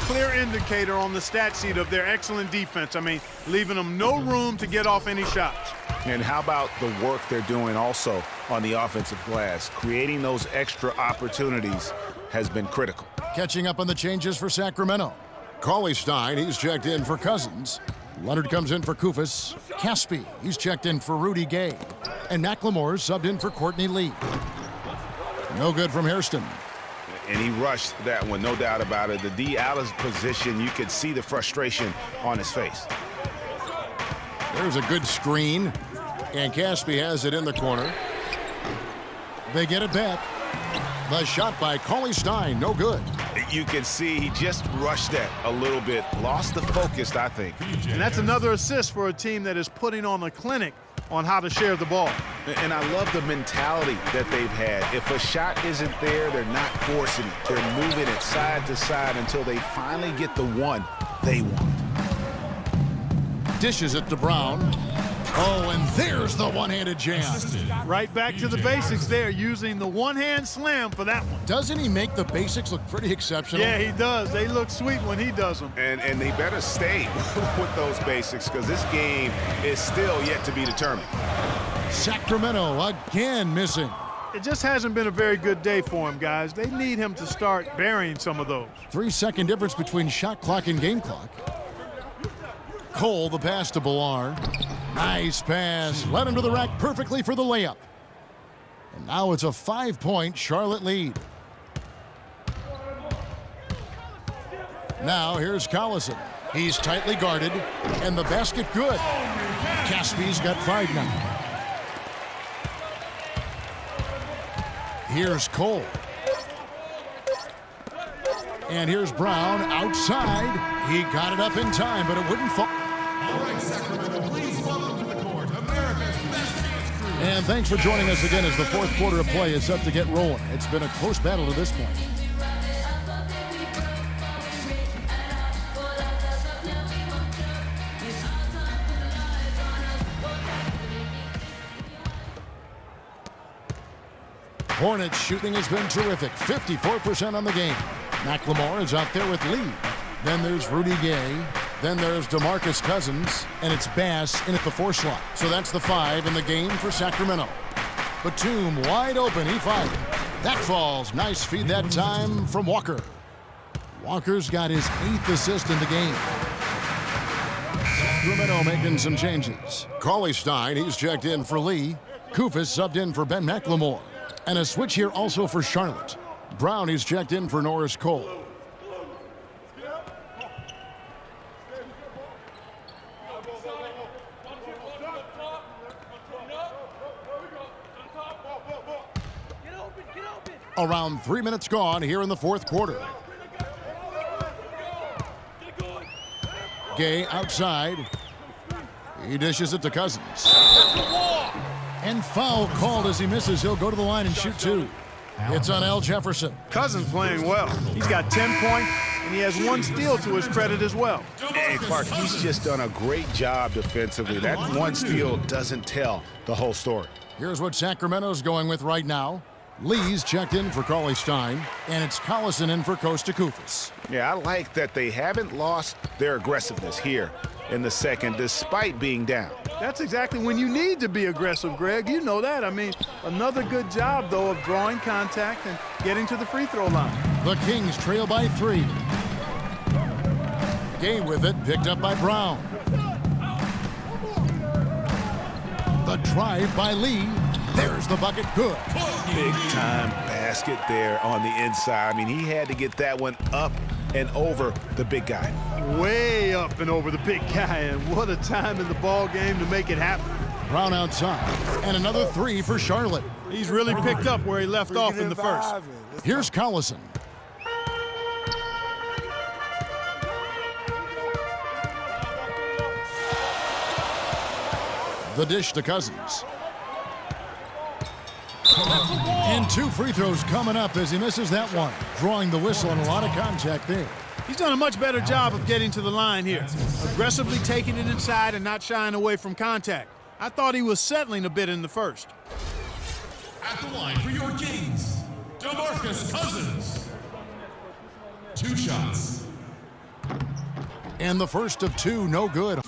clear indicator on the stat sheet of their excellent defense. I mean, leaving them no room to get off any shots. And how about the work they're doing also on the offensive glass? Creating those extra opportunities has been critical. Catching up on the changes for Sacramento. Cauley-Stein, he's checked in for Cousins. Leonard comes in for Koufos. Caspi, he's checked in for Rudy Gay. And McLemore subbed in for Courtney Lee. No good from Hairston. And he rushed that one, no doubt about it. The D out of position, you could see the frustration on his face. There's a good screen. And Caspi has it in the corner. They get it back. The shot by Cauley-Stein, no good. You can see he just rushed that a little bit. Lost the focus, I think. And that's another assist for a team that is putting on a clinic on how to share the ball. And I love the mentality that they've had. If a shot isn't there, they're not forcing it. They're moving it side to side until they finally get the one they want. Dishes it to Brown. Oh, and there's the one-handed jam. Right back to the basics there, using the one-hand slam for that one. Doesn't he make the basics look pretty exceptional? Yeah, he does. They look sweet when he does them. And they better stay with those basics because this game is still yet to be determined. Sacramento again missing. It just hasn't been a very good day for him, guys. They need him to start burying some of those. 3-second difference between shot clock and game clock. Cole, the pass to Billar. Nice pass. Led him to the rack perfectly for the layup. And now it's a 5-point Charlotte lead. Now here's Collison. He's tightly guarded, and the basket good. Caspi's got 5 now. Here's Cole. And here's Brown outside. He got it up in time, but it wouldn't fall. All right, Sacramento, please welcome to the court America's Best Dance Crew. And thanks for joining us again as the fourth quarter of play is set to get rolling. It's been a close battle to this point. Hornets shooting has been terrific. 54% on the game. McLemore is out there with Lee. Then there's Rudy Gay. Then there's DeMarcus Cousins. And it's Bass in at the 4 slot. So that's the 5 in the game for Sacramento. Batum wide open. He fired. That falls. Nice feed that time from Walker. Walker's got his 8th assist in the game. Sacramento making some changes. Cauley-Stein, he's checked in for Lee. Koufos subbed in for Ben McLemore. And a switch here also for Charlotte. Brown, he's checked in for Norris Cole. Around 3 minutes gone here in the fourth quarter. Gay outside. He dishes it to Cousins. And foul called as he misses. He'll go to the line and shoot 2. It's on Al Jefferson. Cousins playing well. He's got 10 points, and he has 1 steal to his credit as well. And Clark, he's just done a great job defensively. That 1 steal doesn't tell the whole story. Here's what Sacramento's going with right now. Lee's checked in for Cauley-Stein, and it's Collison in for Kosta Koufos. Yeah, I like that they haven't lost their aggressiveness here in the second, despite being down. That's exactly when you need to be aggressive, Greg. You know that. I mean, another good job, though, of drawing contact and getting to the free throw line. The Kings trail by 3. Gay with it, picked up by Brown. The drive by Lee. There's the bucket, good. Big time basket there on the inside. I mean, he had to get that one up and over the big guy. Way up and over the big guy, and what a time in the ball game to make it happen. Brown outside, and another 3 for Charlotte. He's really picked up where he left off in the first. Here's Collison. The dish to Cousins. And 2 free throws coming up as he misses that one. Drawing the whistle and a lot of contact there. He's done a much better job of getting to the line here. Aggressively taking it inside and not shying away from contact. I thought he was settling a bit in the first. At the line for your Kings, DeMarcus Cousins. 2 shots. And the first of two, no good.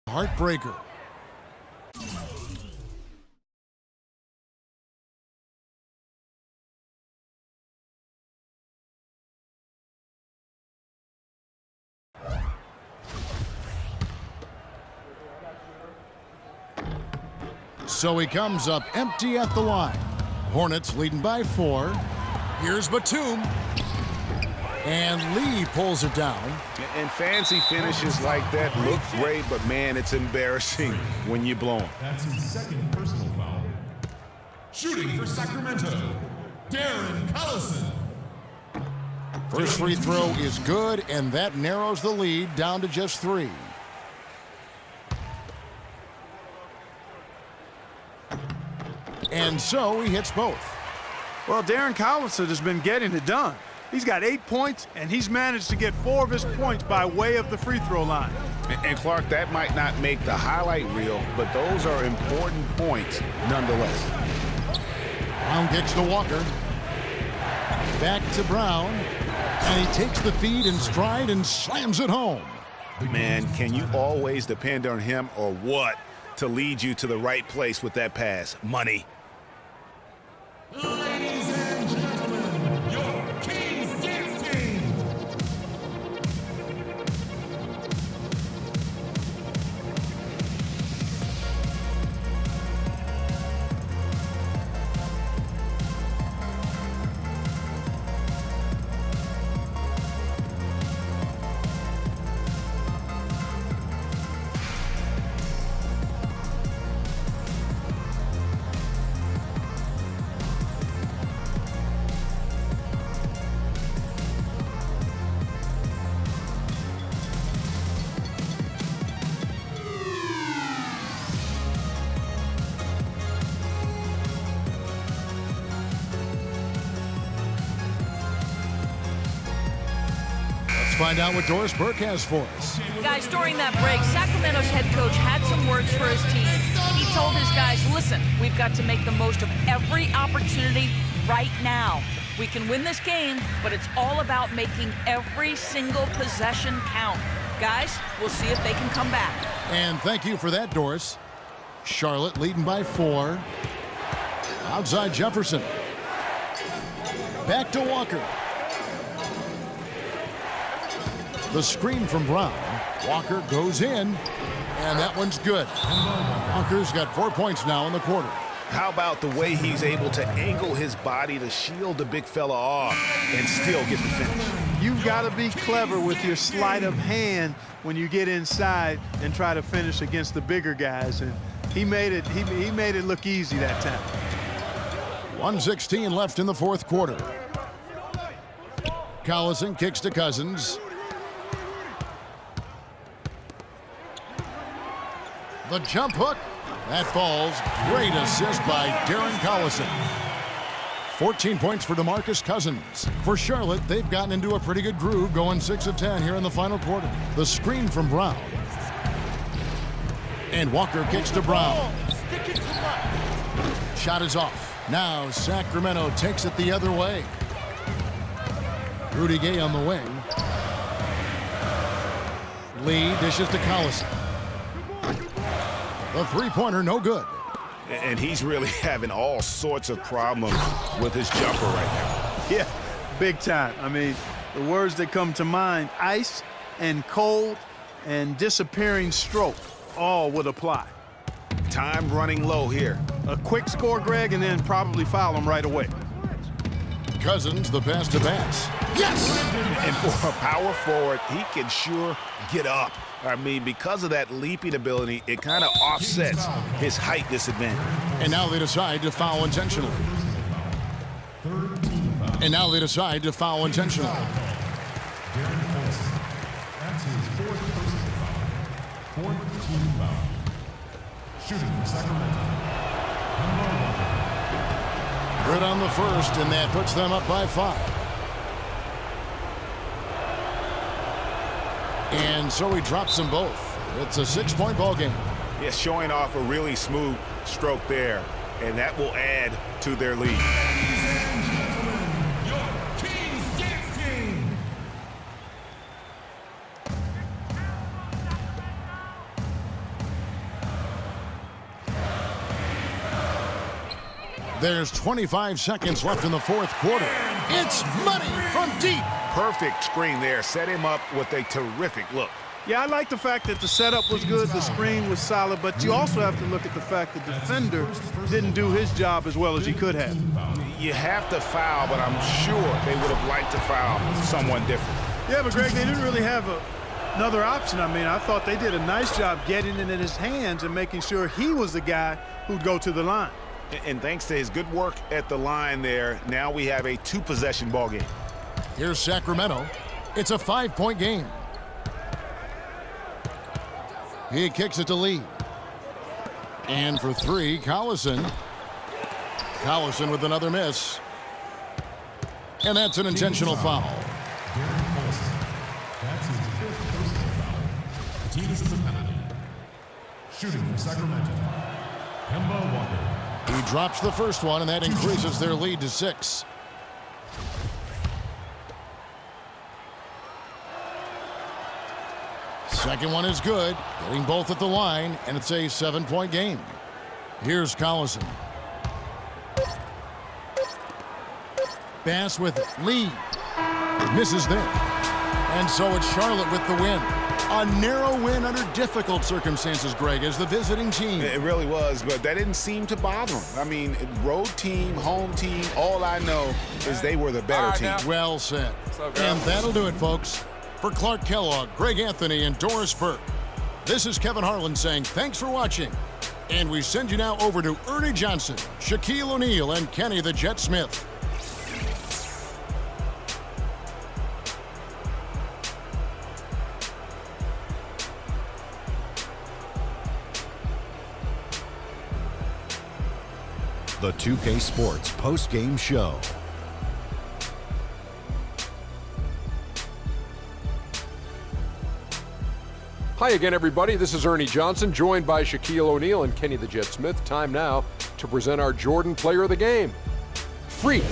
Heartbreaker. So he comes up empty at the line. Hornets leading by 4. Here's Batum. And Lee pulls it down. And fancy finishes like that look great, but man, it's embarrassing when you blow them. That's his second personal foul. Shooting for Sacramento, Darren Collison. First free throw is good, and that narrows the lead down to just 3. And so he hits both. Well, Darren Collison has been getting it done. He's got 8 points, and he's managed to get 4 of his points by way of the free throw line. And Clark, that might not make the highlight reel, but those are important points nonetheless. Brown kicks to Walker. Back to Brown. And he takes the feed in stride and slams it home. Man, can you always depend on him or what to lead you to the right place with that pass? Money. Ladies and gentlemen, your Kings Dance Team. Find out what Doris Burke has for us. Guys, during that break, Sacramento's head coach had some words for his team. He told his guys, listen, we've got to make the most of every opportunity right now. We can win this game, but it's all about making every single possession count. Guys, we'll see if they can come back. And thank you for that, Doris. Charlotte leading by 4. Outside Jefferson. Back to Walker. The screen from Brown. Walker goes in, and that one's good. Walker's got 4 points now in the quarter. How about the way he's able to angle his body to shield the big fella off and still get the finish? You've got to be clever with your sleight of hand when you get inside and try to finish against the bigger guys. And he made it. He made it look easy that time. 1:16 left in the fourth quarter. Collison kicks to Cousins. The jump hook. That falls. Great assist by Darren Collison. 14 points for DeMarcus Cousins. For Charlotte, they've gotten into a pretty good groove, going 6 of 10 here in the final quarter. The screen from Brown. And Walker kicks to Brown. Shot is off. Now Sacramento takes it the other way. Rudy Gay on the wing. Lee dishes to Collison. The three-pointer, no good. And he's really having all sorts of problems with his jumper right now. Yeah, big time. I mean, the words that come to mind, ice and cold and disappearing stroke, all would apply. Time running low here. A quick score, Greg, and then probably foul him right away. Cousins, the pass to Bass. Yes! And for a power forward, he can sure get up. I mean, because of that leaping ability, it kind of offsets his height disadvantage. And now they decide to foul intentionally. And now they decide to foul intentionally. That's his fourth personal foul. Fourth team foul. Shooting for Sacramento. Good on the first, and that puts them up by 5. And so he drops them both. It's a 6-point ball game. Yeah, showing off a really smooth stroke there, and that will add to their lead. Ladies and gentlemen, your King's Dance King. There's 25 seconds left in the fourth quarter. It's money from deep. Perfect screen there. Set him up with a terrific look. Yeah, I like the fact that the setup was good, the screen was solid, but you also have to look at the fact the defender didn't do his job as well as he could have. You have to foul, but I'm sure they would have liked to foul someone different. Yeah, but Greg, they didn't really have another option. I mean, I thought they did a nice job getting it in his hands and making sure he was the guy who'd go to the line. And thanks to his good work at the line there, now we have a 2-possession ball game. Here's Sacramento. It's a 5-point game. He kicks it to Lee. And for 3, Collison. Collison with another miss. And that's an intentional foul. That's his fifth personal foul. The team is a penalty. Shooting for Sacramento. Kemba Walker. He drops the first one, and that increases their lead to 6. Second one is good, getting both at the line, and it's a 7-point game. Here's Collison. Bass with Lee. Misses there. And so it's Charlotte with the win. A narrow win under difficult circumstances, Greg, as the visiting team. It really was, but that didn't seem to bother them. I mean, road team, home team, all I know is they were the better team. Well said. And that'll do it, folks. For Clark Kellogg, Greg Anthony, and Doris Burke, this is Kevin Harlan saying thanks for watching. And we send you now over to Ernie Johnson, Shaquille O'Neal, and Kenny the Jet Smith. The 2K Sports post-game show. Hi again, everybody. This is Ernie Johnson, joined by Shaquille O'Neal and Kenny the Jet Smith. Time now to present our Jordan Player of the Game. Freak.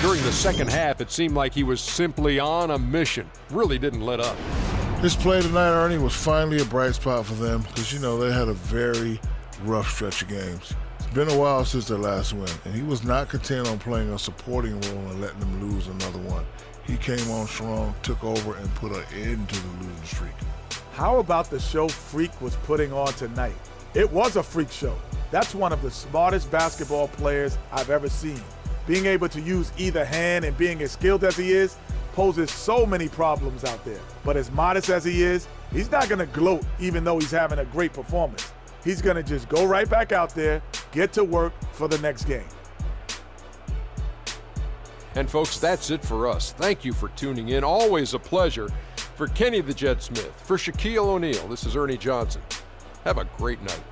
During the second half, it seemed like he was simply on a mission. Really didn't let up. This play tonight, Ernie, was finally a bright spot for them because, you know, they had a very rough stretch of games. It's been a while since their last win, and he was not content on playing a supporting role and letting them lose another one. He came on strong, took over, and put an end to the losing streak. How about the show Freak was putting on tonight? It was a freak show. That's one of the smartest basketball players I've ever seen. Being able to use either hand and being as skilled as he is poses so many problems out there. But as modest as he is, he's not going to gloat even though he's having a great performance. He's going to just go right back out there, get to work for the next game. And folks, that's it for us. Thank you for tuning in. Always a pleasure. For Kenny the Jet Smith, for Shaquille O'Neal, this is Ernie Johnson. Have a great night.